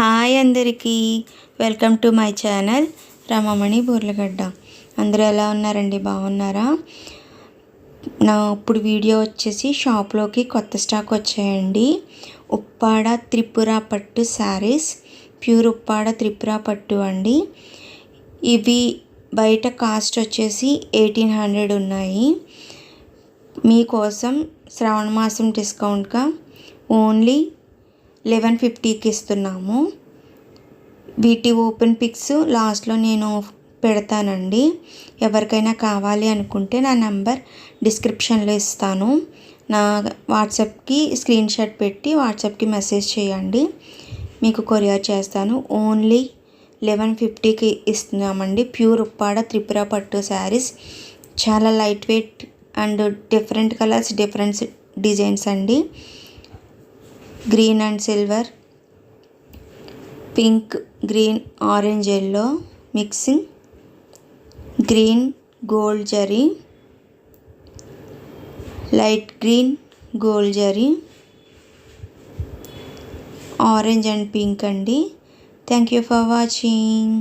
Hi అందరికీ, welcome to my channel రమమణి Burlagadda. అందరూ ఎలా ఉన్నారండి? బాగున్నారా? నా ఇప్పుడు వీడియో వచ్చేసి షాప్లోకి కొత్త స్టాక్ వచ్చాయండి. ఉప్పాడ త్రిపుర పట్టు శారీస్, ప్యూర్ ఉప్పాడ త్రిపుర పట్టు అండి. ఇవి బయట కాస్ట్ వచ్చేసి 1800 ఉన్నాయి. మీకోసం శ్రావణ మాసం డిస్కౌంట్గా ఓన్లీ 1150కి ఇస్తున్నాము. వీటి ఓపెన్ పిక్స్ లాస్ట్లో నేను పెడతానండి. ఎవరికైనా కావాలి అనుకుంటే నా నంబర్ డిస్క్రిప్షన్లో ఇస్తాను. నా వాట్సాప్కి స్క్రీన్ షాట్ పెట్టి వాట్సాప్కి మెసేజ్ చేయండి, మీకు కొరియర్ చేస్తాను. ఓన్లీ 1150కి ఇస్తున్నామండి. ప్యూర్ ఉప్పాడ త్రిపుర పట్టు శారీస్, చాలా lightweight and different colours, different designs అండి. Green and silver, pink, green, orange, yellow mixing, green gold zari, light green gold zari, orange and pink అండి. Thank you for watching.